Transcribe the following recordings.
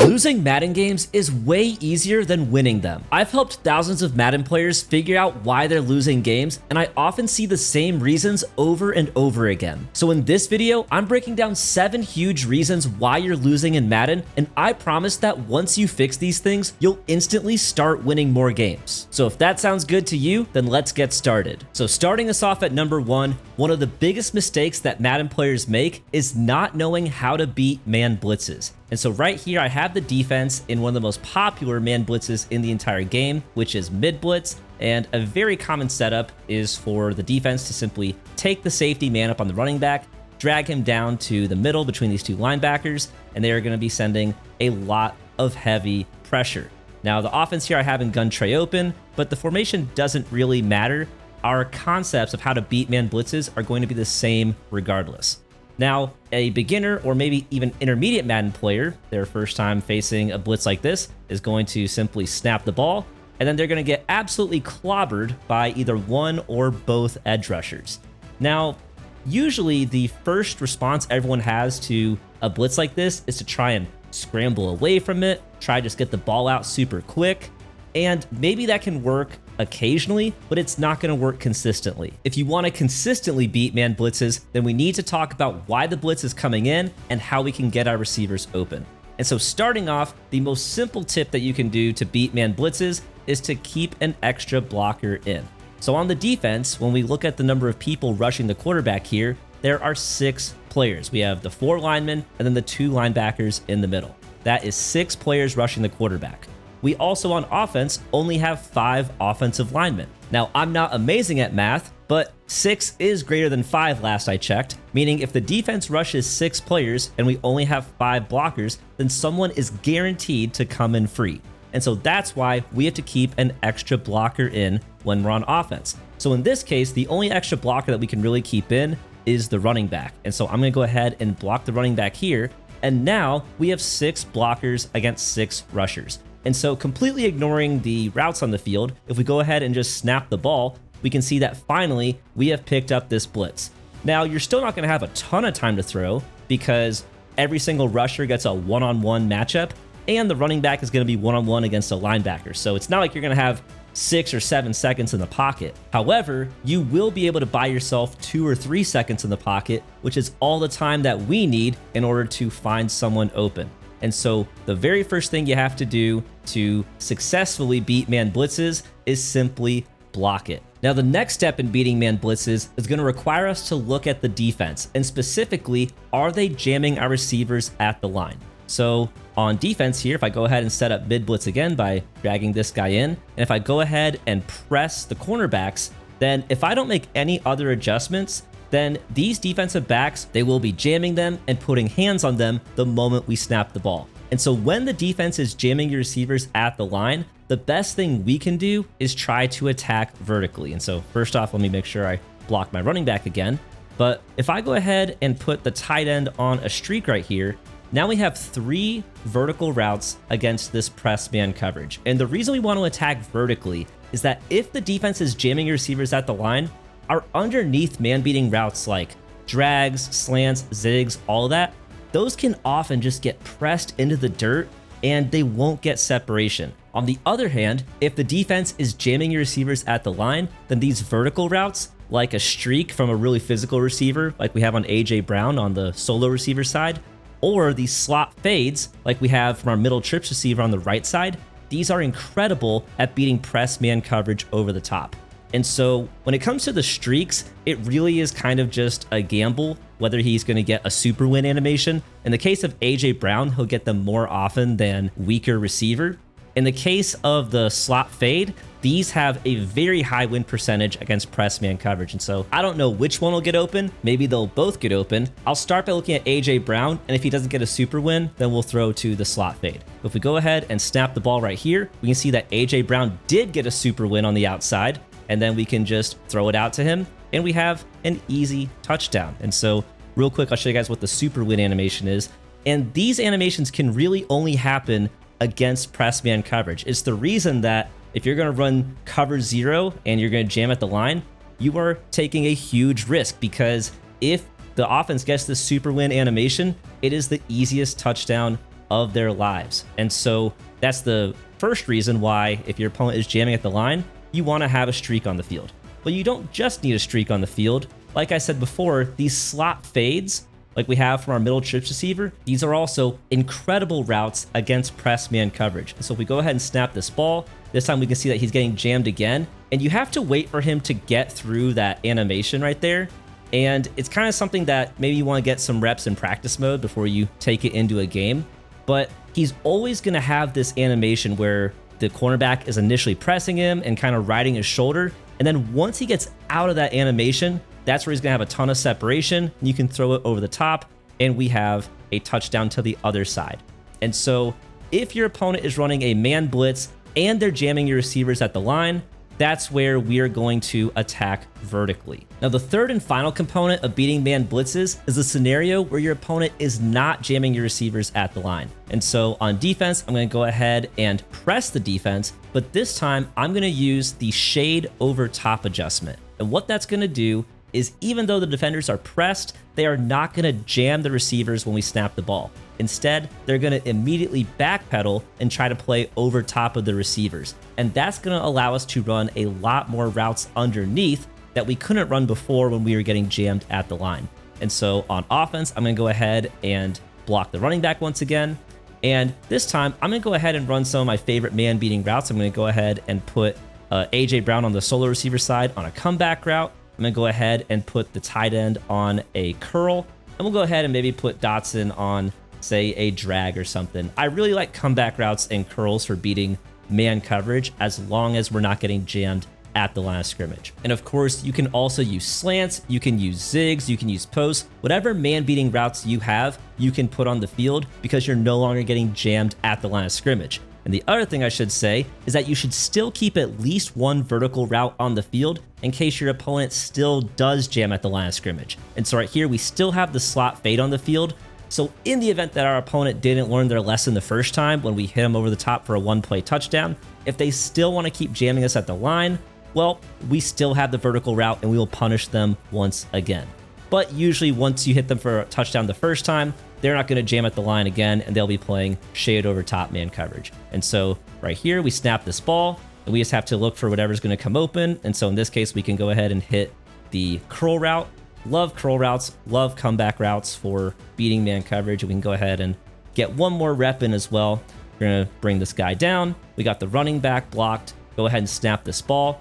Losing Madden games is way easier than winning them. I've helped thousands of Madden players figure out why they're losing games, and I often see the same reasons over and over again. So in this video, I'm breaking down 7 huge reasons why you're losing in Madden, and I promise that once you fix these things, you'll instantly start winning more games. So if that sounds good to you, then let's get started. So starting us off at number 1, one of the biggest mistakes that Madden players make is not knowing how to beat man blitzes. And so right here, I have the defense in one of the most popular man blitzes in the entire game, which is mid blitz. And a very common setup is for the defense to simply take the safety man up on the running back, drag him down to the middle between these two linebackers, and they are going to be sending a lot of heavy pressure. Now, the offense here I have in gun tray open, but the formation doesn't really matter. Our concepts of how to beat man blitzes are going to be the same regardless. Now, a beginner or maybe even intermediate Madden player, their first time facing a blitz like this, is going to simply snap the ball, and then they're going to get absolutely clobbered by either one or both edge rushers. Now, usually the first response everyone has to a blitz like this is to try and scramble away from it, try to just get the ball out super quick, and maybe that can work occasionally, but it's not going to work consistently. If you want to consistently beat man blitzes, then we need to talk about why the blitz is coming in and how we can get our receivers open. And so starting off, the most simple tip that you can do to beat man blitzes is to keep an extra blocker in. So on the defense, when we look at the number of people rushing the quarterback here, there are 6 players. We have the 4 linemen and then the 2 linebackers in the middle. That is 6 players rushing the quarterback. We also on offense only have 5 offensive linemen. Now, I'm not amazing at math, but 6 is greater than 5 last I checked, meaning if the defense rushes 6 players and we only have 5 blockers, then someone is guaranteed to come in free. And so that's why we have to keep an extra blocker in when we're on offense. So in this case, the only extra blocker that we can really keep in is the running back. And so I'm going to go ahead and block the running back here. And now we have 6 blockers against 6 rushers. And so completely ignoring the routes on the field, if we go ahead and just snap the ball, we can see that finally we have picked up this blitz. Now, you're still not going to have a ton of time to throw because every single rusher gets a one-on-one matchup, and the running back is going to be one-on-one against a linebacker. So it's not like you're going to have 6 or 7 seconds in the pocket. However, you will be able to buy yourself 2 or 3 seconds in the pocket, which is all the time that we need in order to find someone open. And so the very first thing you have to do to successfully beat man blitzes is simply block it. Now, the next step in beating man blitzes is going to require us to look at the defense, and specifically, are they jamming our receivers at the line? So on defense here, if I go ahead and set up mid blitz again by dragging this guy in, and if I go ahead and press the cornerbacks, then if I don't make any other adjustments, then these defensive backs, they will be jamming them and putting hands on them the moment we snap the ball. And so when the defense is jamming your receivers at the line, the best thing we can do is try to attack vertically. And so first off, let me make sure I block my running back again. But if I go ahead and put the tight end on a streak right here, now we have 3 vertical routes against this press man coverage. And the reason we want to attack vertically is that if the defense is jamming your receivers at the line, our underneath man-beating routes like drags, slants, zigs, all of that, those can often just get pressed into the dirt and they won't get separation. On the other hand, if the defense is jamming your receivers at the line, then these vertical routes, like a streak from a really physical receiver, like we have on AJ Brown on the solo receiver side, or these slot fades, like we have from our middle trips receiver on the right side, these are incredible at beating press man coverage over the top. And so when it comes to the streaks, it really is kind of just a gamble whether he's going to get a super win animation. In the case of AJ Brown, he'll get them more often than weaker receiver. In the case of the slot fade, these have a very high win percentage against press man coverage. And so I don't know which one will get open. Maybe they'll both get open. I'll start by looking at AJ Brown, and if he doesn't get a super win, then we'll throw to the slot fade. If we go ahead and snap the ball right here, we can see that AJ Brown did get a super win on the outside, and then we can just throw it out to him, and we have an easy touchdown. And so real quick, I'll show you guys what the super win animation is. And these animations can really only happen against press man coverage. It's the reason that if you're going to run cover 0 and you're going to jam at the line, you are taking a huge risk, because if the offense gets this super win animation, it is the easiest touchdown of their lives. And so that's the first reason why, if your opponent is jamming at the line, you want to have a streak on the field. But you don't just need a streak on the field. Like I said before, these slot fades, like we have from our middle trips receiver, these are also incredible routes against press man coverage. And so if we go ahead and snap this ball, this time we can see that he's getting jammed again. And you have to wait for him to get through that animation right there. And it's kind of something that maybe you want to get some reps in practice mode before you take it into a game. But he's always going to have this animation where the cornerback is initially pressing him and kind of riding his shoulder. And then once he gets out of that animation, that's where he's going to have a ton of separation. You can throw it over the top, and we have a touchdown to the other side. And so if your opponent is running a man blitz and they're jamming your receivers at the line, that's where we are going to attack vertically. Now, the third and final component of beating man blitzes is a scenario where your opponent is not jamming your receivers at the line. And so on defense, I'm going to go ahead and press the defense, but this time I'm going to use the shade over top adjustment. And what that's going to do is, even though the defenders are pressed, they are not going to jam the receivers when we snap the ball. Instead, they're going to immediately backpedal and try to play over top of the receivers. And that's going to allow us to run a lot more routes underneath that we couldn't run before when we were getting jammed at the line. And so on offense, I'm going to go ahead and block the running back once again. And this time, I'm going to go ahead and run some of my favorite man-beating routes. I'm going to go ahead and put A.J. Brown on the solo receiver side on a comeback route. I'm going to go ahead and put the tight end on a curl. And we'll go ahead and maybe put Dotson on, say, a drag or something. I really like comeback routes and curls for beating man coverage as long as we're not getting jammed at the line of scrimmage. And of course, you can also use slants, you can use zigs, you can use posts, whatever man-beating routes you have, you can put on the field because you're no longer getting jammed at the line of scrimmage. And the other thing I should say is that you should still keep at least one vertical route on the field in case your opponent still does jam at the line of scrimmage. And so right here, we still have the slot fade on the field. So in the event that our opponent didn't learn their lesson the first time when we hit them over the top for a one-play touchdown, if they still want to keep jamming us at the line, well, we still have the vertical route and we will punish them once again. But usually once you hit them for a touchdown the first time, they're not going to jam at the line again, and they'll be playing shade over top man coverage. And so right here, we snap this ball, and we just have to look for whatever's going to come open. And so in this case, we can go ahead and hit the curl route. Love curl routes, love comeback routes for beating man coverage. We can go ahead and get one more rep in as well. We're going to bring this guy down. We got the running back blocked. Go ahead and snap this ball,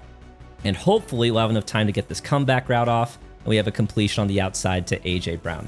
and hopefully we'll have enough time to get this comeback route off, and we have a completion on the outside to A.J. Brown.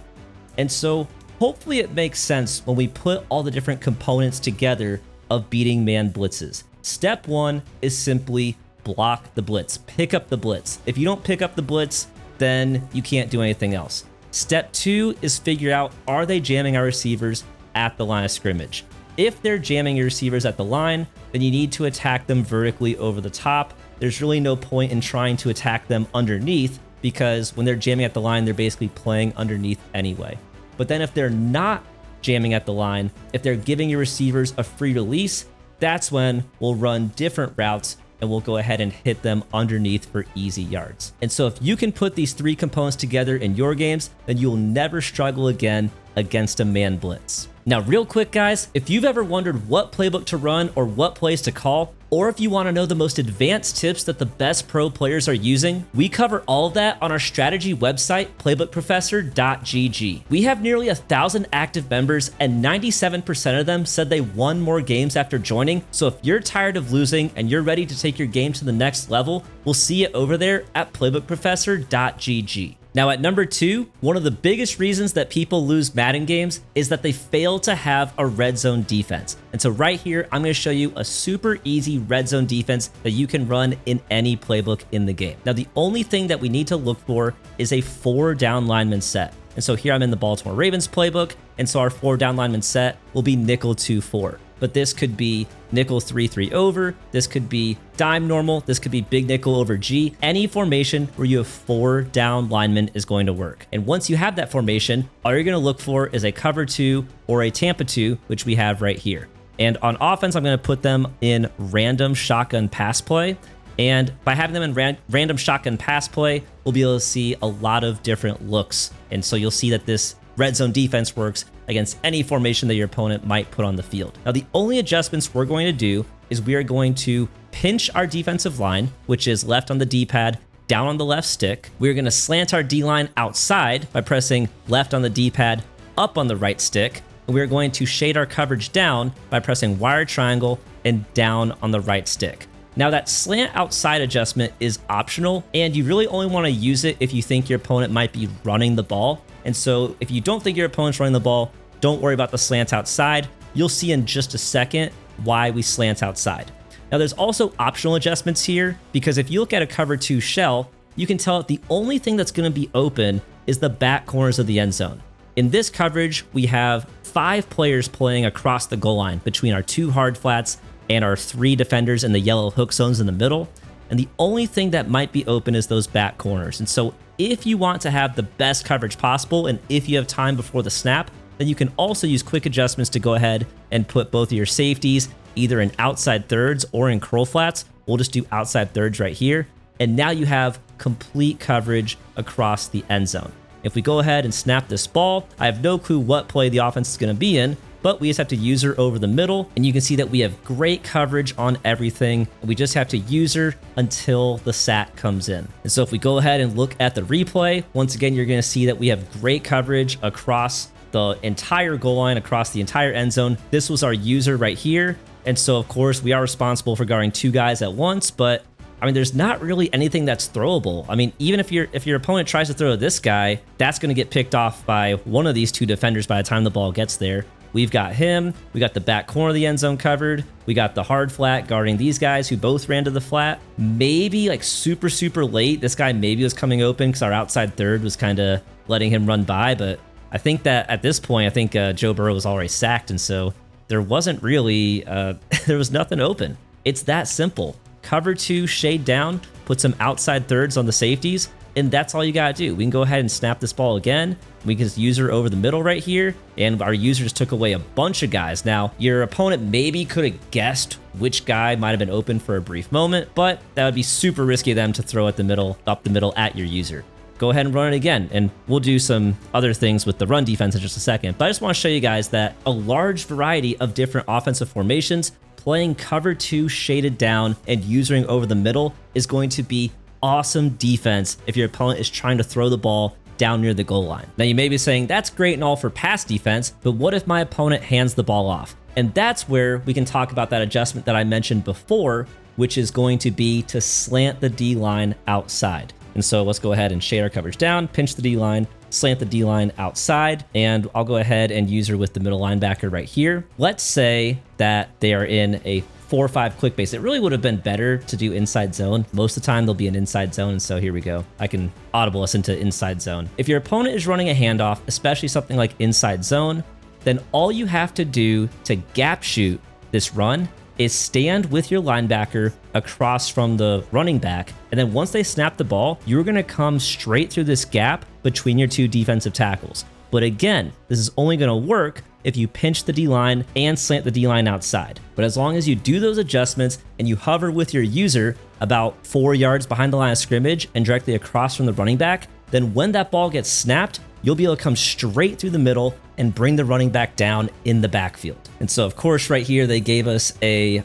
And so hopefully it makes sense when we put all the different components together of beating man blitzes. Step one is simply block the blitz, pick up the blitz. If you don't pick up the blitz, then you can't do anything else. Step two is figure out, are they jamming our receivers at the line of scrimmage? If they're jamming your receivers at the line, then you need to attack them vertically over the top. There's really no point in trying to attack them underneath, because when they're jamming at the line, they're basically playing underneath anyway. But then if they're not jamming at the line, if they're giving your receivers a free release, that's when we'll run different routes and we'll go ahead and hit them underneath for easy yards. And so if you can put these three components together in your games, then you'll never struggle again against a man blitz. Now, real quick, guys, if you've ever wondered what playbook to run or what plays to call, or if you want to know the most advanced tips that the best pro players are using, we cover all of that on our strategy website, PlaybookProfessor.gg. We have nearly 1,000 active members, and 97% of them said they won more games after joining. So if you're tired of losing and you're ready to take your game to the next level, we'll see you over there at PlaybookProfessor.gg. Now at number 2, one of the biggest reasons that people lose Madden games is that they fail to have a red zone defense. And so right here, I'm going to show you a super easy red zone defense that you can run in any playbook in the game. Now, the only thing that we need to look for is a 4 down lineman set. And so here I'm in the Baltimore Ravens playbook. And so our 4 down lineman set will be nickel 2-4. But this could be nickel 3-3 over, this could be dime normal, this could be big nickel over G. Any formation where you have 4 down linemen is going to work. And once you have that formation, all you're going to look for is a cover 2 or a Tampa 2, which we have right here. And on offense, I'm going to put them in random shotgun pass play. And by having them in random shotgun pass play, we'll be able to see a lot of different looks. And so you'll see that this Redzone Defense works against any formation that your opponent might put on the field. Now, the only adjustments we're going to do is we are going to pinch our defensive line, which is left on the D-pad, down on the left stick. We're going to slant our D-line outside by pressing left on the D-pad, up on the right stick. And we're going to shade our coverage down by pressing wire triangle and down on the right stick. Now, that slant outside adjustment is optional, and you really only want to use it if you think your opponent might be running the ball. And so if you don't think your opponent's running the ball, don't worry about the slant outside. You'll see in just a second why we slant outside. Now, there's also optional adjustments here, because if you look at a cover 2 shell, you can tell that the only thing that's going to be open is the back corners of the end zone. In this coverage, we have 5 players playing across the goal line between our 2 hard flats and our 3 defenders in the yellow hook zones in the middle. And the only thing that might be open is those back corners. And so if you want to have the best coverage possible, and if you have time before the snap, then you can also use quick adjustments to go ahead and put both of your safeties either in outside thirds or in curl flats. We'll just do outside thirds right here. And now you have complete coverage across the end zone. If we go ahead and snap this ball, I have no clue what play the offense is going to be in, but we just have to user over the middle, and you can see that we have great coverage on everything. We just have to user until the sack comes in. And so if we go ahead and look at the replay, once again, you're going to see that we have great coverage across the entire goal line, across the entire end zone. This was our user right here. And so, of course, we are responsible for guarding 2 guys at once, but I mean, there's not really anything that's throwable. I mean, even if your opponent tries to throw this guy, that's going to get picked off by one of these 2 defenders by the time the ball gets there. We've got him. We got the back corner of the end zone covered. We got the hard flat guarding these guys who both ran to the flat. Maybe like super, super late, this guy maybe was coming open because our outside third was kind of letting him run by. But I think that at this point, I think Joe Burrow was already sacked. And so there wasn't really, there was nothing open. It's that simple. Cover 2, shade down, put some outside thirds on the safeties, and that's all you gotta do. We can go ahead and snap this ball again. We can just user over the middle right here, and our users took away a bunch of guys. Now, your opponent maybe could have guessed which guy might have been open for a brief moment, but that would be super risky of them to throw at the middle, up the middle at your user. Go ahead and run it again, and we'll do some other things with the run defense in just a second. But I just want to show you guys that a large variety of different offensive formations, playing cover 2 shaded down and usering over the middle is going to be awesome defense if your opponent is trying to throw the ball down near the goal line. Now, you may be saying that's great and all for pass defense, but what if my opponent hands the ball off? And that's where we can talk about that adjustment that I mentioned before, which is going to be to slant the D-line outside. And so let's go ahead and shade our coverage down, pinch the D-line, slant the D-line outside, and I'll go ahead and user with the middle linebacker right here. Let's say that they are in a 4-5 quick base. It really would have been better to do inside zone. Most of the time they'll be an inside zone, and so here we go. I can audible us into inside zone. If your opponent is running a handoff, especially something like inside zone, then all you have to do to gap shoot this run is stand with your linebacker across from the running back, and then once they snap the ball, you're going to come straight through this gap between your 2 defensive tackles. But again, this is only going to work if you pinch the D-line and slant the D-line outside. But as long as you do those adjustments and you hover with your user about 4 yards behind the line of scrimmage and directly across from the running back, then when that ball gets snapped, you'll be able to come straight through the middle and bring the running back down in the backfield. And so, of course, right here, they gave us a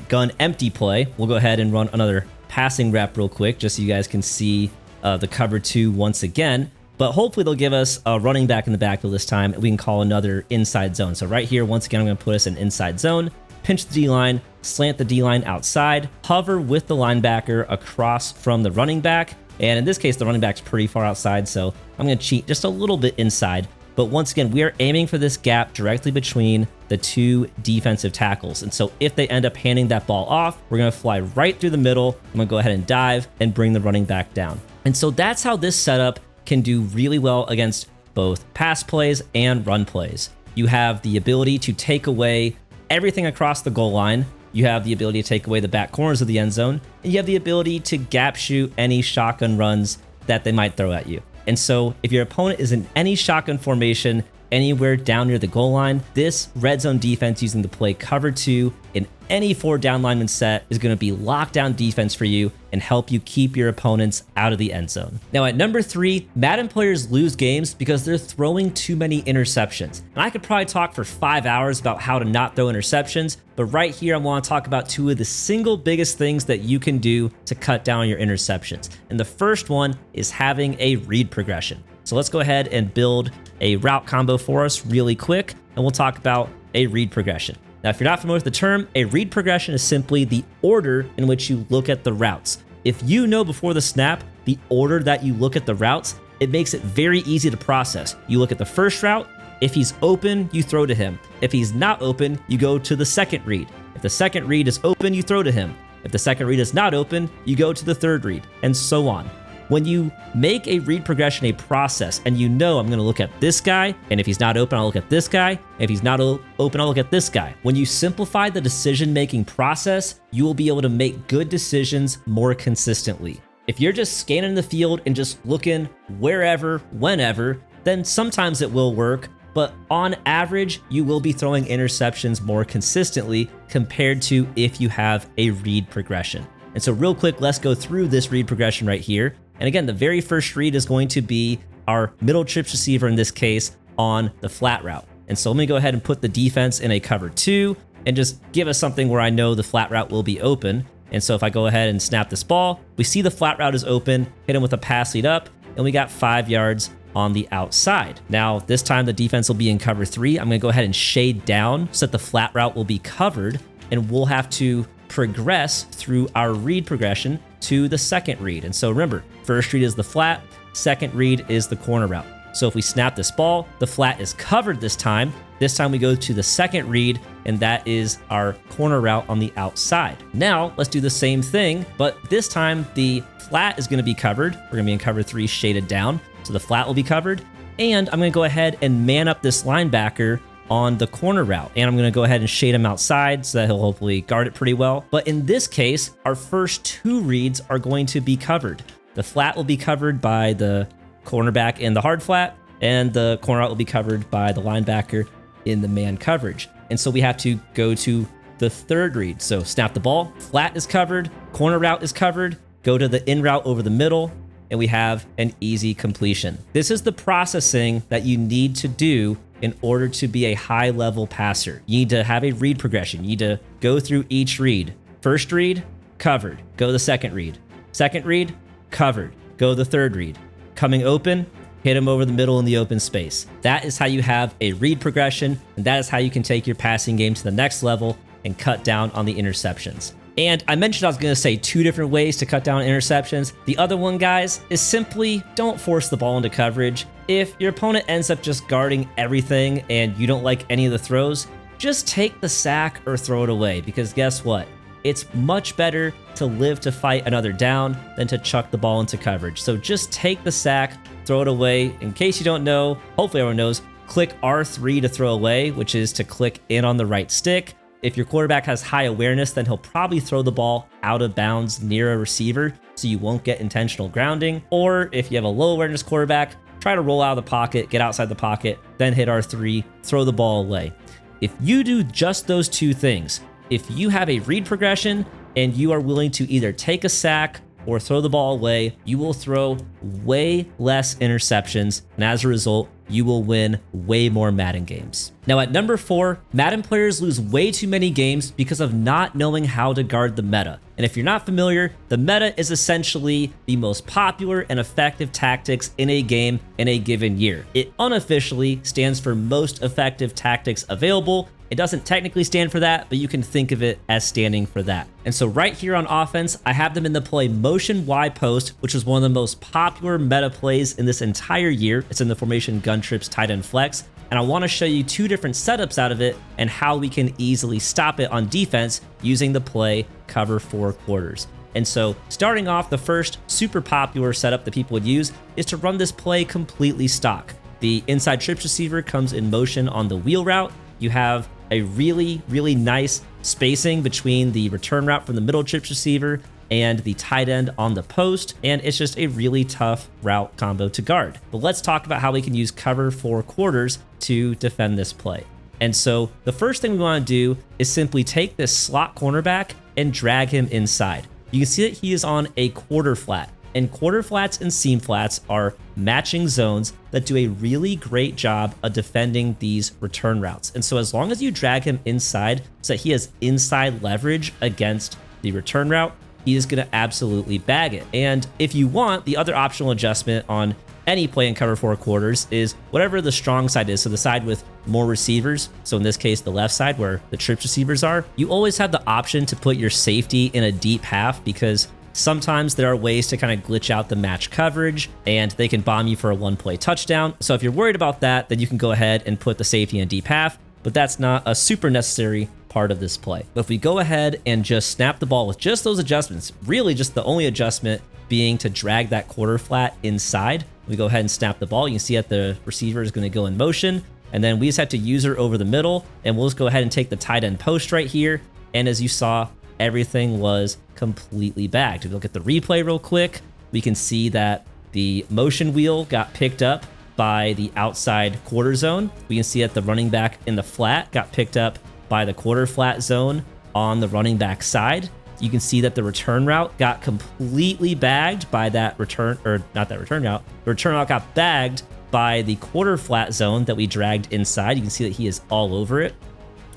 gun empty play. We'll go ahead and run another passing rep real quick, just so you guys can see the cover 2 once again. But hopefully they'll give us a running back in the backfield this time, and we can call another inside zone. So right here, once again, I'm going to put us in inside zone, pinch the D-line, slant the D-line outside, hover with the linebacker across from the running back. And in this case, the running back's pretty far outside, so I'm going to cheat just a little bit inside. But once again, we are aiming for this gap directly between the 2 defensive tackles. And so if they end up handing that ball off, we're going to fly right through the middle. I'm going to go ahead and dive and bring the running back down. And so that's how this setup can do really well against both pass plays and run plays. You have the ability to take away everything across the goal line. You have the ability to take away the back corners of the end zone, and you have the ability to gap shoot any shotgun runs that they might throw at you. And so if your opponent is in any shotgun formation anywhere down near the goal line, this red zone defense using the play cover 2 in any 4 down lineman set is going to be lockdown defense for you and help you keep your opponents out of the end zone. Now at number 3, Madden players lose games because they're throwing too many interceptions. And I could probably talk for 5 hours about how to not throw interceptions, but right here I want to talk about 2 of the single biggest things that you can do to cut down on your interceptions. And the first one is having a read progression. So let's go ahead and build a route combo for us really quick, and we'll talk about a read progression. Now, if you're not familiar with the term, a read progression is simply the order in which you look at the routes. If you know before the snap the order that you look at the routes, it makes it very easy to process. You look at the first route. If he's open, you throw to him. If he's not open, you go to the second read. If the second read is open, you throw to him. If the second read is not open, you go to the third read, and so on. When you make a read progression a process and you know I'm going to look at this guy, and if he's not open, I'll look at this guy. If he's not open, I'll look at this guy. When you simplify the decision-making process, you will be able to make good decisions more consistently. If you're just scanning the field and just looking wherever, whenever, then sometimes it will work, but on average, you will be throwing interceptions more consistently compared to if you have a read progression. And so real quick, let's go through this read progression right here. And again, the very first read is going to be our middle trips receiver in this case on the flat route. And so let me go ahead and put the defense in a cover 2 and just give us something where I know the flat route will be open. And so if I go ahead and snap this ball, we see the flat route is open, hit him with a pass lead up, and we got 5 yards on the outside. Now, this time the defense will be in cover 3. I'm gonna go ahead and shade down so that the flat route will be covered, and we'll have to progress through our read progression to the second read. And so remember, first read is the flat, second read is the corner route. So if we snap this ball, the flat is covered this time. This time we go to the second read, and that is our corner route on the outside. Now let's do the same thing, but this time the flat is going to be covered. We're going to be in cover 3 shaded down. So the flat will be covered, and I'm going to go ahead and man up this linebacker on the corner route, and I'm going to go ahead and shade him outside so that he'll hopefully guard it pretty well. But in this case, our first 2 reads are going to be covered. The flat will be covered by the cornerback in the hard flat, and the corner route will be covered by the linebacker in the man coverage. And so we have to go to the third read. So snap the ball, flat is covered, corner route is covered, go to the in route over the middle, and we have an easy completion. This is the processing that you need to do in order to be a high-level passer. You need to have a read progression. You need to go through each read. First read, covered. Go to the second read. Second read, covered. Go to the third read. Coming open, hit him over the middle in the open space. That is how you have a read progression, and that is how you can take your passing game to the next level and cut down on the interceptions. And I mentioned I was going to say 2 different ways to cut down interceptions. The other one, guys, is simply don't force the ball into coverage. If your opponent ends up just guarding everything and you don't like any of the throws, just take the sack or throw it away, because guess what? It's much better to live to fight another down than to chuck the ball into coverage. So just take the sack, throw it away. In case you don't know, hopefully everyone knows, click R3 to throw away, which is to click in on the right stick. If your quarterback has high awareness, then he'll probably throw the ball out of bounds near a receiver, so you won't get intentional grounding. Or if you have a low awareness quarterback, try to roll out of the pocket, get outside the pocket, then hit R3, throw the ball away. If you do just those 2 things, if you have a read progression and you are willing to either take a sack or throw the ball away, you will throw way less interceptions, and as a result, you will win way more Madden games. Now at number 4, Madden players lose way too many games because of not knowing how to guard the meta. And if you're not familiar, the meta is essentially the most popular and effective tactics in a game in a given year. It unofficially stands for most effective tactics available. It doesn't technically stand for that, but you can think of it as standing for that. And so right here on offense, I have them in the play motion Y post, which is one of the most popular meta plays in this entire year. It's in the formation gun trips tight end flex. And I want to show you 2 different setups out of it and how we can easily stop it on defense using the play cover 4 quarters. And so starting off, the first super popular setup that people would use is to run this play completely stock. The inside trips receiver comes in motion on the wheel route. You have a really nice spacing between the return route from the middle trips receiver and the tight end on the post, and it's just a really tough route combo to guard. But let's talk about how we can use cover 4 quarters to defend this play. And so the first thing we want to do is simply take this slot cornerback and drag him inside. You can see that he is on a quarter flat, and quarter flats and seam flats are matching zones that do a really great job of defending these return routes. And so as long as you drag him inside so that he has inside leverage against the return route, he is going to absolutely bag it. And if you want, the other optional adjustment on any play in cover 4 quarters is whatever the strong side is. So the side with more receivers, so in this case, the left side where the trips receivers are, you always have the option to put your safety in a deep half, because sometimes there are ways to kind of glitch out the match coverage and they can bomb you for a 1-play touchdown. So if you're worried about that, then you can go ahead and put the safety in a deep half, but that's not a super necessary part of this play. But if we go ahead and just snap the ball with just those adjustments, really just the only adjustment being to drag that quarter flat inside, we go ahead and snap the ball. You can see that the receiver is going to go in motion, and then we just have to use her over the middle, and we'll just go ahead and take the tight end post right here. And as you saw, everything was completely bagged. If you look at the replay real quick, we can see that the motion wheel got picked up by the outside quarter zone. We can see that the running back in the flat got picked up by the quarter flat zone on the running back side. You can see that the return route got completely bagged by that return, or not that return route. The return route got bagged by the quarter flat zone that we dragged inside. You can see that he is all over it.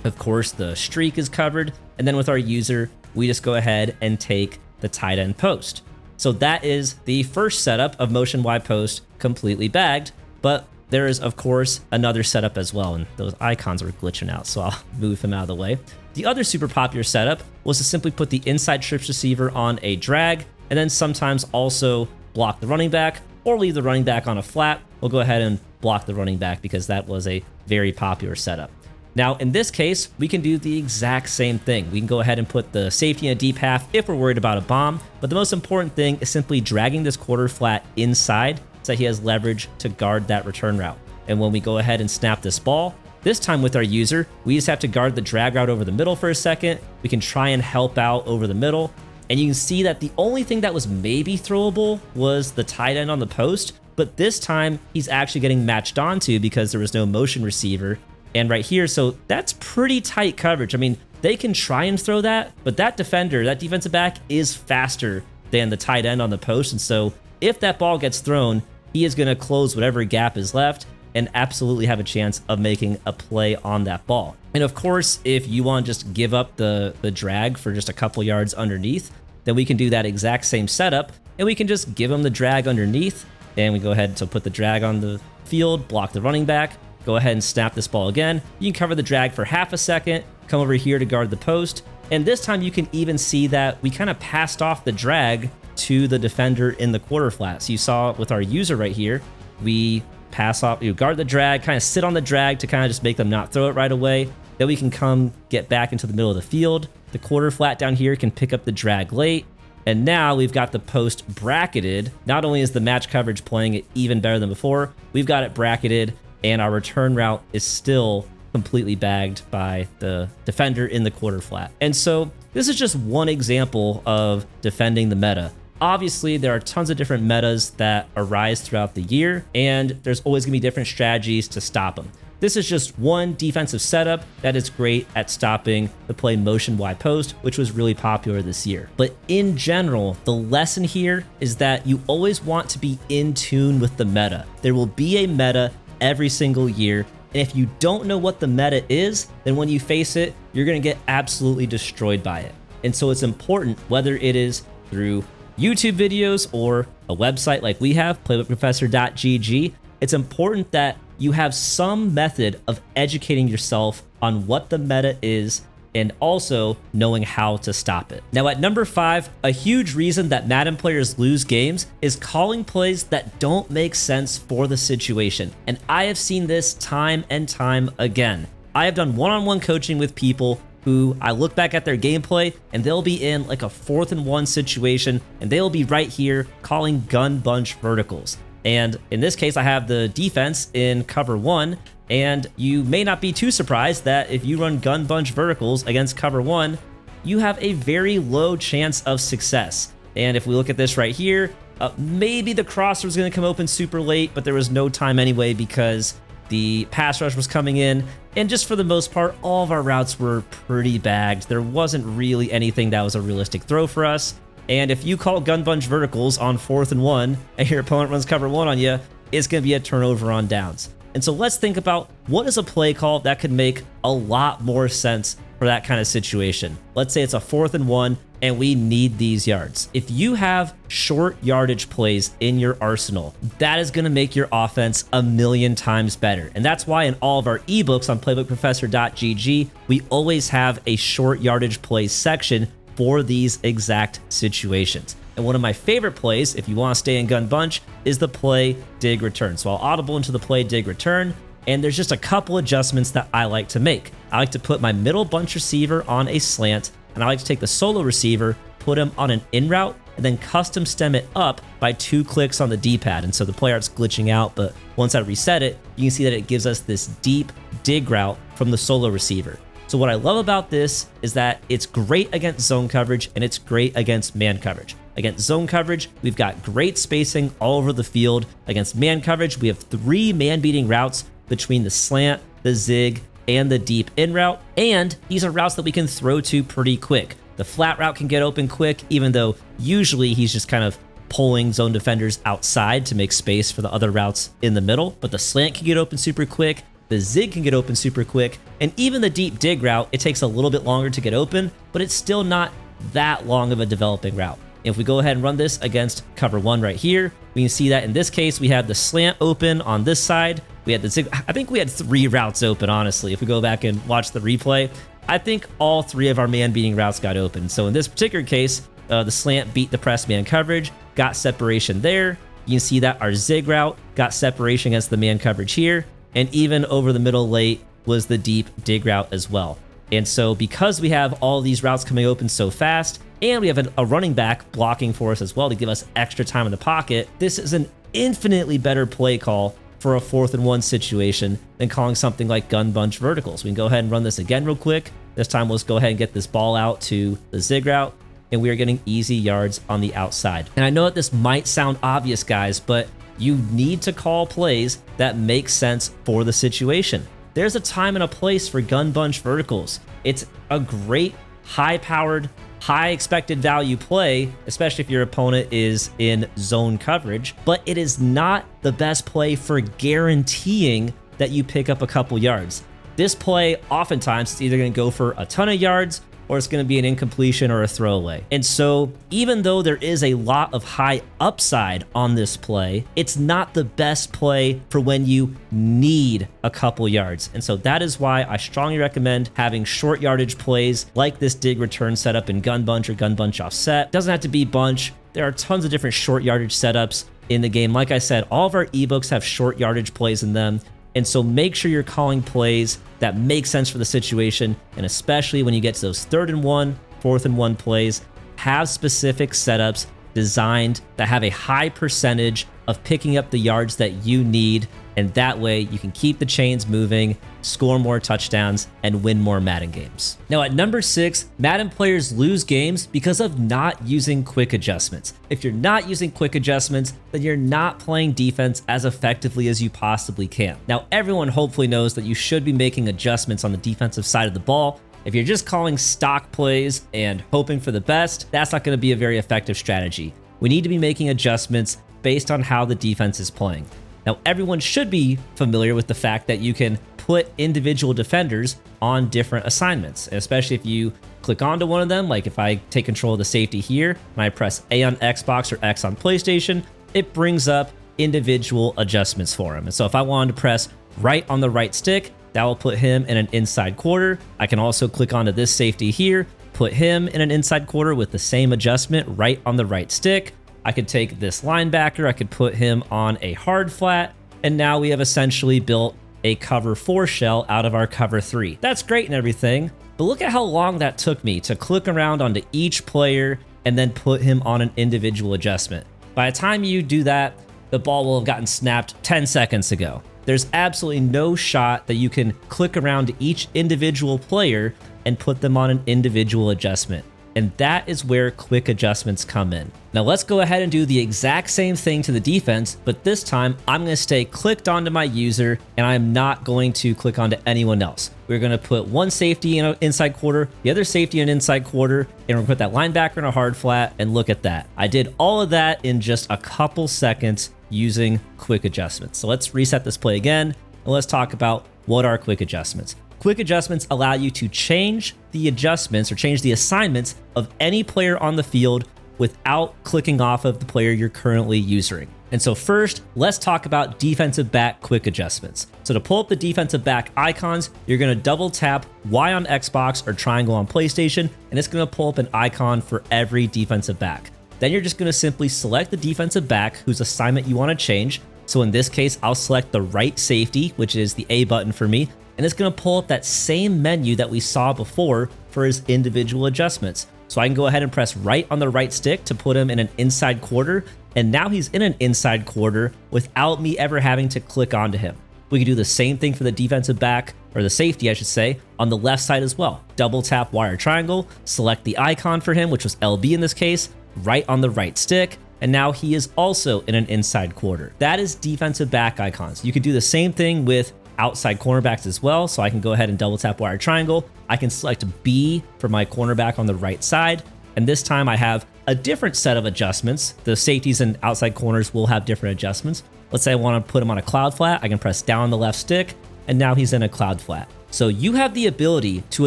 Of course, the streak is covered. And then with our user, we just go ahead and take the tight end post. So that is the first setup of motion wide post completely bagged, but there is, of course, another setup as well, and those icons are glitching out, so I'll move him out of the way. The other super popular setup was to simply put the inside trips receiver on a drag, and then sometimes also block the running back, or leave the running back on a flat. We'll go ahead and block the running back because that was a very popular setup. Now, in this case, we can do the exact same thing. We can go ahead and put the safety in a deep half if we're worried about a bomb, but the most important thing is simply dragging this quarter flat inside so that he has leverage to guard that return route. And when we go ahead and snap this ball, this time with our user, we just have to guard the drag route over the middle for a second. We can try and help out over the middle. And you can see that the only thing that was maybe throwable was the tight end on the post, but this time he's actually getting matched onto because there was no motion receiver. And right here, so that's pretty tight coverage. I mean, they can try and throw that, but that defender, that defensive back, is faster than the tight end on the post. And so if that ball gets thrown, he is going to close whatever gap is left and absolutely have a chance of making a play on that ball. And of course, if you want to just give up the drag for just a couple yards underneath, then we can do that exact same setup, and we can just give him the drag underneath, and we go ahead to put the drag on the field, block the running back, go ahead and snap this ball again. You can cover the drag for half a second, come over here to guard the post, and this time you can even see that we kind of passed off the drag to the defender in the quarter flat. So you saw with our user right here, we pass off, you guard the drag, kind of sit on the drag to kind of just make them not throw it right away. Then we can come get back into the middle of the field. The quarter flat down here can pick up the drag late. And now we've got the post bracketed. Not only is the match coverage playing it even better than before, we've got it bracketed, and our return route is still completely bagged by the defender in the quarter flat. And so this is just one example of defending the meta. Obviously, there are tons of different metas that arise throughout the year, and there's always going to be different strategies to stop them. This is just one defensive setup that is great at stopping the play motion wide post, which was really popular this year. But in general, the lesson here is that you always want to be in tune with the meta. There will be a meta every single year, and if you don't know what the meta is, then when you face it, you're going to get absolutely destroyed by it. And so it's important, whether it is through YouTube videos or a website like we have, PlaybookProfessor.gg, it's important that you have some method of educating yourself on what the meta is and also knowing how to stop it. Now at number 5, a huge reason that Madden players lose games is calling plays that don't make sense for the situation. And I have seen this time and time again. I have done one-on-one coaching with people who I look back at their gameplay and they'll be in like a 4th and 1 situation and they'll be right here calling gun bunch verticals. And in this case, I have the defense in cover 1, and you may not be too surprised that if you run gun bunch verticals against cover 1, you have a very low chance of success. And if we look at this right here, maybe the crosser was going to come open super late, but there was no time anyway because the pass rush was coming in. And just for the most part, all of our routes were pretty bagged. There wasn't really anything that was a realistic throw for us. And if you call gun bunch verticals on 4th and 1 and your opponent runs cover 1 on you, it's going to be a turnover on downs. And so let's think about what is a play call that could make a lot more sense for that kind of situation. Let's say it's a 4th and 1 and we need these yards. If you have short yardage plays in your arsenal, that is going to make your offense a million times better. And that's why in all of our ebooks on PlaybookProfessor.gg, we always have a short yardage plays section for these exact situations. And one of my favorite plays, if you want to stay in gun bunch, is the play dig return. So I'll audible into the play dig return, and there's just a couple adjustments that I like to make. I like to put my middle bunch receiver on a slant, and I like to take the solo receiver, put him on an in route, and then custom stem it up by 2 clicks on the D-pad. And so the play art's glitching out, but once I reset it, you can see that it gives us this deep dig route from the solo receiver. So what I love about this is that it's great against zone coverage and it's great against man coverage. Against zone coverage, we've got great spacing all over the field. Against man coverage, we have 3 man-beating routes between the slant, the zig, and the deep in route. And these are routes that we can throw to pretty quick. The flat route can get open quick, even though usually he's just kind of pulling zone defenders outside to make space for the other routes in the middle. But the slant can get open super quick. The zig can get open super quick, and even the deep dig route, it takes a little bit longer to get open, but it's still not that long of a developing route. If we go ahead and run this against cover 1 right here, we can see that in this case, we have the slant open on this side. We had the zig. I think we had 3 routes open, honestly. If we go back and watch the replay, I think all 3 of our man-beating routes got open. So in this particular case, the slant beat the press man coverage, got separation there. You can see that our zig route got separation against the man coverage here. And even over the middle late was the deep dig route as well. And so because we have all these routes coming open so fast, and we have a running back blocking for us as well to give us extra time in the pocket, this is an infinitely better play call for a 4th and 1 situation than calling something like gun bunch verticals. We can go ahead and run this again real quick. This time let's go ahead and get this ball out to the zig route, and we are getting easy yards on the outside. And I know that this might sound obvious, guys, but you need to call plays that make sense for the situation. There's a time and a place for gun bunch verticals. It's a great, high-powered, high expected value play, especially if your opponent is in zone coverage, but it is not the best play for guaranteeing that you pick up a couple yards. This play, oftentimes, it's either going to go for a ton of yards or it's going to be an incompletion or a throwaway. And so even though there is a lot of high upside on this play, it's not the best play for when you need a couple yards. And so that is why I strongly recommend having short yardage plays like this dig return setup in gun bunch or gun bunch offset. Doesn't have to be bunch. There are tons of different short yardage setups in the game. Like I said, all of our ebooks have short yardage plays in them. And so make sure you're calling plays that make sense for the situation. And especially when you get to those 3rd and 1, 4th and 1 plays, have specific setups designed that have a high percentage of picking up the yards that you need. And that way you can keep the chains moving, score more touchdowns, and win more Madden games. Now at number 6, Madden players lose games because of not using quick adjustments. If you're not using quick adjustments, then you're not playing defense as effectively as you possibly can. Now everyone hopefully knows that you should be making adjustments on the defensive side of the ball. If you're just calling stock plays and hoping for the best, that's not going to be a very effective strategy. We need to be making adjustments based on how the defense is playing. Now, everyone should be familiar with the fact that you can put individual defenders on different assignments, especially if you click onto one of them. Like if I take control of the safety here and I press A on Xbox or X on PlayStation, it brings up individual adjustments for him. And so if I wanted to press right on the right stick, that will put him in an inside quarter. I can also click onto this safety here, put him in an inside quarter with the same adjustment right on the right stick. I could take this linebacker, I could put him on a hard flat, and now we have essentially built a cover 4 shell out of our cover 3. That's great and everything, but look at how long that took me to click around onto each player and then put him on an individual adjustment. By the time you do that, the ball will have gotten snapped 10 seconds ago. There's absolutely no shot that you can click around to each individual player and put them on an individual adjustment. And that is where quick adjustments come in. Now let's go ahead and do the exact same thing to the defense, but this time I'm going to stay clicked onto my user and I'm not going to click onto anyone else. We're going to put one safety in an inside quarter, the other safety in an inside quarter, and we're going to put that linebacker in a hard flat, and look at that. I did all of that in just a couple seconds using quick adjustments. So let's reset this play again, and let's talk about what are quick adjustments. Quick adjustments allow you to change the adjustments or change the assignments of any player on the field without clicking off of the player you're currently using. And so first, let's talk about defensive back quick adjustments. So to pull up the defensive back icons, you're going to double tap Y on Xbox or triangle on PlayStation, and it's going to pull up an icon for every defensive back. Then you're just going to simply select the defensive back whose assignment you want to change. So in this case, I'll select the right safety, which is the A button for me, and it's going to pull up that same menu that we saw before for his individual adjustments. So I can go ahead and press right on the right stick to put him in an inside quarter, and now he's in an inside quarter without me ever having to click onto him. We can do the same thing for the defensive back, or the safety I should say, on the left side as well. Double tap Y or triangle, select the icon for him, which was LB in this case, right on the right stick, and now he is also in an inside quarter. That is defensive back icons. You can do the same thing with outside cornerbacks as well. So I can go ahead and double tap Y or triangle. I can select B for my cornerback on the right side. And this time I have a different set of adjustments. The safeties and outside corners will have different adjustments. Let's say I want to put him on a cloud flat. I can press down on the left stick, and now he's in a cloud flat. So you have the ability to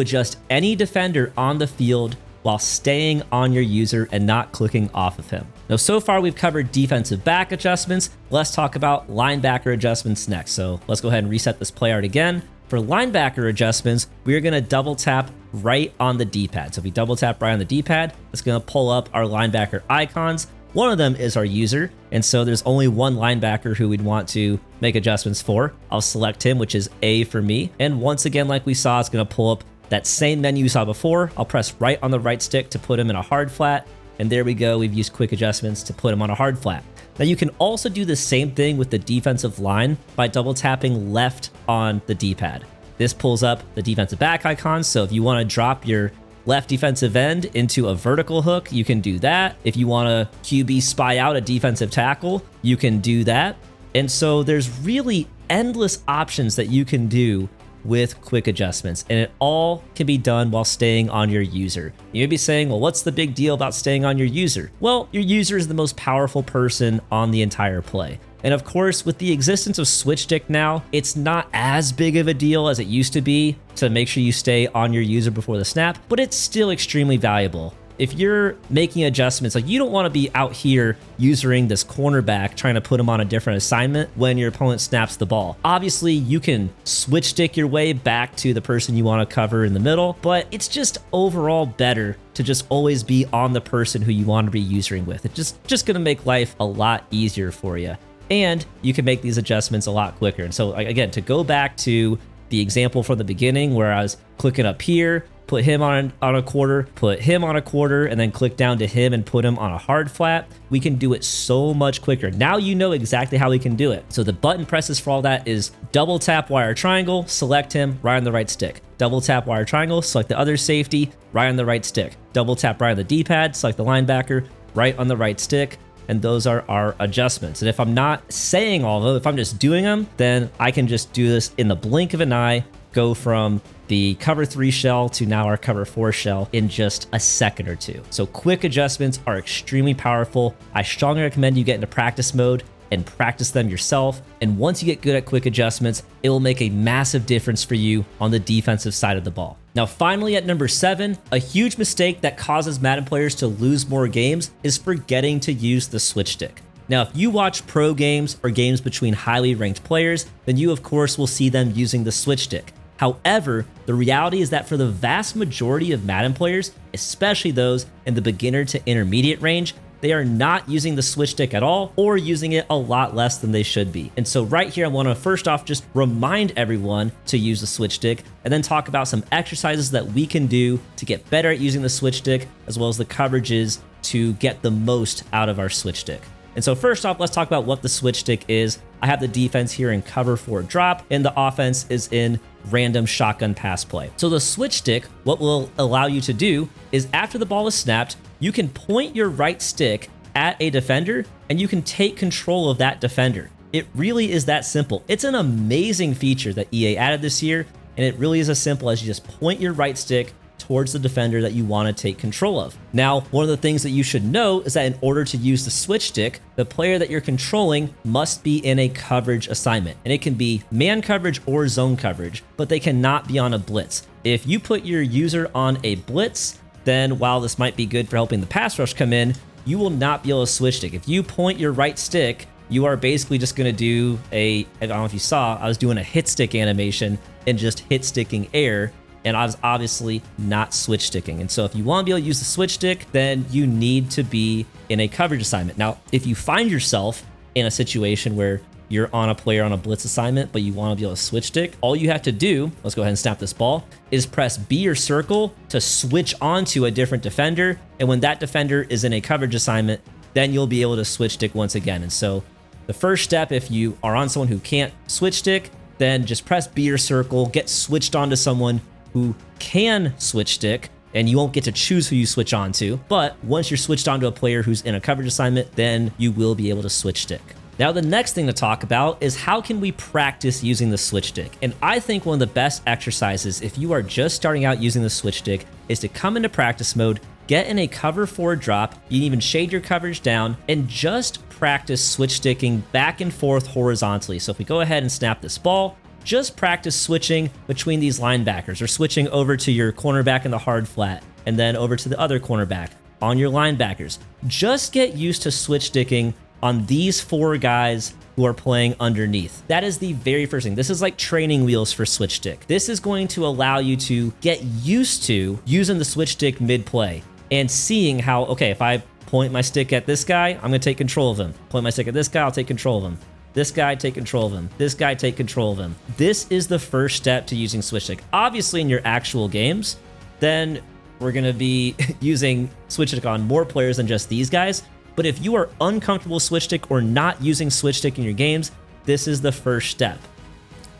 adjust any defender on the field while staying on your user and not clicking off of him. Now, so far we've covered defensive back adjustments. Let's talk about linebacker adjustments next. So let's go ahead and reset this play art again. For linebacker adjustments, we're going to double tap right on the D-pad. So if we double tap right on the D-pad, it's going to pull up our linebacker icons. One of them is our user, and so there's only one linebacker who we'd want to make adjustments for. I'll select him, which is A for me. And once again, like we saw, it's going to pull up that same menu you saw before. I'll press right on the right stick to put him in a hard flat. And there we go. We've used quick adjustments to put him on a hard flat. Now you can also do the same thing with the defensive line by double tapping left on the D-pad. This pulls up the defensive back icons. So if you want to drop your left defensive end into a vertical hook, you can do that. If you want to QB spy out a defensive tackle, you can do that. And so there's really endless options that you can do with quick adjustments, and it all can be done while staying on your user. You may be saying, well, what's the big deal about staying on your user? Well, your user is the most powerful person on the entire play. And of course, with the existence of switch stick now, it's not as big of a deal as it used to be to make sure you stay on your user before the snap, but it's still extremely valuable. If you're making adjustments, like you don't want to be out here using this cornerback trying to put him on a different assignment when your opponent snaps the ball. Obviously, you can switch stick your way back to the person you want to cover in the middle, but it's just overall better to just always be on the person who you want to be using with. It's just going to make life a lot easier for you. And you can make these adjustments a lot quicker. And so again, to go back to the example from the beginning where I was clicking up here, put him on a quarter, put him on a quarter, and then click down to him and put him on a hard flat, we can do it so much quicker. Now you know exactly how we can do it. So the button presses for all that is double tap Y or triangle, select him, right on the right stick. Double tap Y or triangle, select the other safety, right on the right stick. Double tap right on the D-pad, select the linebacker, right on the right stick. And those are our adjustments. And if I'm not saying all of them, if I'm just doing them, then I can just do this in the blink of an eye, go from the cover 3 shell to now our cover 4 shell in just a second or two. So quick adjustments are extremely powerful. I strongly recommend you get into practice mode and practice them yourself. And once you get good at quick adjustments, it will make a massive difference for you on the defensive side of the ball. Now, finally, at number 7, a huge mistake that causes Madden players to lose more games is forgetting to use the switch stick. Now, if you watch pro games or games between highly ranked players, then you of course will see them using the switch stick. However, the reality is that for the vast majority of Madden players, especially those in the beginner to intermediate range, they are not using the switch stick at all or using it a lot less than they should be. And so right here, I want to first off just remind everyone to use the switch stick and then talk about some exercises that we can do to get better at using the switch stick, as well as the coverages to get the most out of our switch stick. And so first off, let's talk about what the switch stick is. I have the defense here in cover 4 drop, and the offense is in random shotgun pass play. So the switch stick, what will allow you to do is after the ball is snapped, you can point your right stick at a defender and you can take control of that defender. It really is that simple. It's an amazing feature that EA added this year, and it really is as simple as you just point your right stick towards the defender that you want to take control of. Now, one of the things that you should know is that in order to use the switch stick, the player that you're controlling must be in a coverage assignment. And it can be man coverage or zone coverage, but they cannot be on a blitz. If you put your user on a blitz, then while this might be good for helping the pass rush come in, you will not be able to switch stick. If you point your right stick, you are basically just going to do I don't know if you saw, I was doing a hit stick animation and just hit sticking air, and I was obviously not switch sticking. And so if you want to be able to use the switch stick, then you need to be in a coverage assignment. Now, if you find yourself in a situation where you're on a player on a blitz assignment, but you want to be able to switch stick, all you have to do, let's go ahead and snap this ball, is press B or circle to switch onto a different defender. And when that defender is in a coverage assignment, then you'll be able to switch stick once again. And so the first step, if you are on someone who can't switch stick, then just press B or circle, get switched onto someone who can switch stick, and you won't get to choose who you switch on to. But once you're switched onto a player who's in a coverage assignment, then you will be able to switch stick. Now, the next thing to talk about is how can we practice using the switch stick? And I think one of the best exercises if you are just starting out using the switch stick is to come into practice mode, get in a cover 4 drop, you can even shade your coverage down, and just practice switch sticking back and forth horizontally. So if we go ahead and snap this ball, just practice switching between these linebackers or switching over to your cornerback in the hard flat and then over to the other cornerback on your linebackers. Just get used to switch sticking on these 4 guys who are playing underneath. That is the very first thing. This is like training wheels for switch stick. This is going to allow you to get used to using the switch stick mid-play and seeing how, okay, if I point my stick at this guy, I'm gonna take control of him. Point my stick at this guy, I'll take control of him. This guy, take control of him. This guy, take control of him. This is the first step to using switch stick. Obviously, in your actual games, then we're gonna be using switch stick on more players than just these guys. But if you are uncomfortable with switch stick or not using switch stick in your games, this is the first step.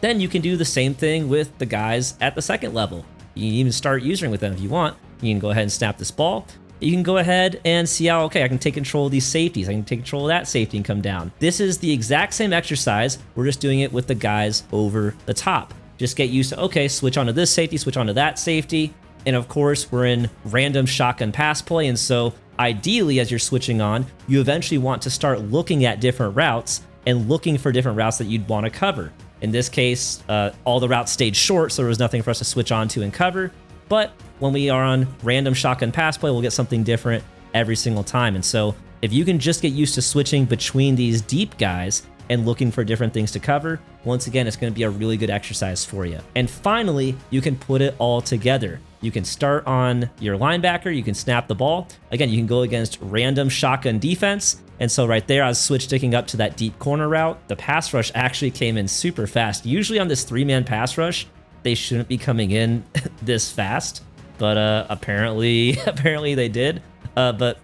Then you can do the same thing with the guys at the second level. You can even start using with them if you want. You can go ahead and snap this ball. You can go ahead and see how, okay, I can take control of these safeties. I can take control of that safety and come down. This is the exact same exercise. We're just doing it with the guys over the top. Just get used to, okay, switch onto this safety, switch onto that safety. And of course, we're in random shotgun pass play. And so ideally, as you're switching on, you eventually want to start looking at different routes and looking for different routes that you'd want to cover. In this case, all the routes stayed short, so there was nothing for us to switch onto and cover. But when we are on random shotgun pass play, we'll get something different every single time. And so if you can just get used to switching between these deep guys and looking for different things to cover, once again, it's going to be a really good exercise for you. And finally, you can put it all together. You can start on your linebacker, you can snap the ball. Again, you can go against random shotgun defense. And so right there, I was switch sticking up to that deep corner route. The pass rush actually came in super fast. Usually on this 3-man pass rush, they shouldn't be coming in this fast, but apparently they did. But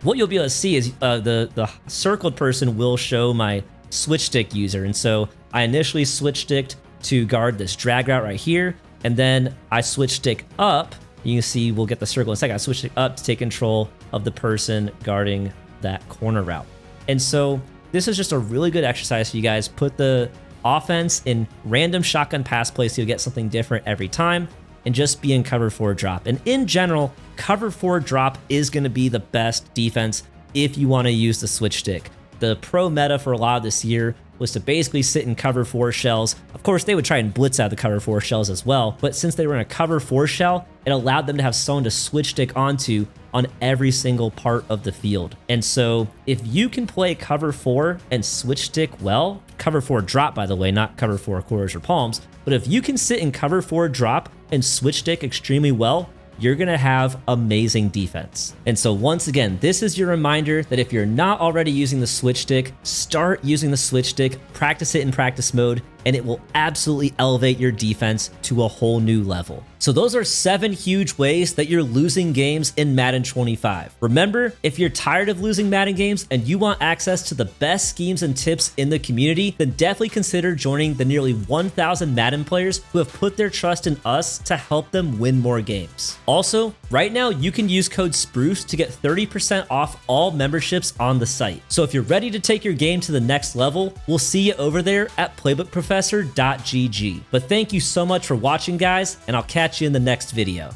what you'll be able to see is the circled person will show my switch stick user. And so I initially switch sticked to guard this drag route right here. And then I switch stick up. You can see we'll get the circle in a second. I switch stick up to take control of the person guarding that corner route. And so this is just a really good exercise for you guys. Put the offense in random shotgun pass plays so you'll get something different every time, and just be in cover 4 drop. And in general, cover 4 drop is going to be the best defense if you want to use the switch stick. The pro meta for a lot of this year was to basically sit in cover 4 shells. Of course, they would try and blitz out the cover 4 shells as well, but since they were in a cover 4 shell, it allowed them to have someone to switch stick onto on every single part of the field. And so if you can play cover 4 and switch stick well, cover 4 drop, by the way, not cover 4 quarters or palms, but if you can sit in cover 4 drop and switch stick extremely well, you're going to have amazing defense. And so once again, this is your reminder that if you're not already using the switch stick, start using the switch stick, practice it in practice mode, and it will absolutely elevate your defense to a whole new level. So those are 7 huge ways that you're losing games in Madden 25. Remember, if you're tired of losing Madden games and you want access to the best schemes and tips in the community, then definitely consider joining the nearly 1,000 Madden players who have put their trust in us to help them win more games. Also, right now you can use code SPRUCE to get 30% off all memberships on the site. So if you're ready to take your game to the next level, we'll see you over there at PlaybookProfessor.gg. But thank you so much for watching, guys, and I'll catch you in the next video.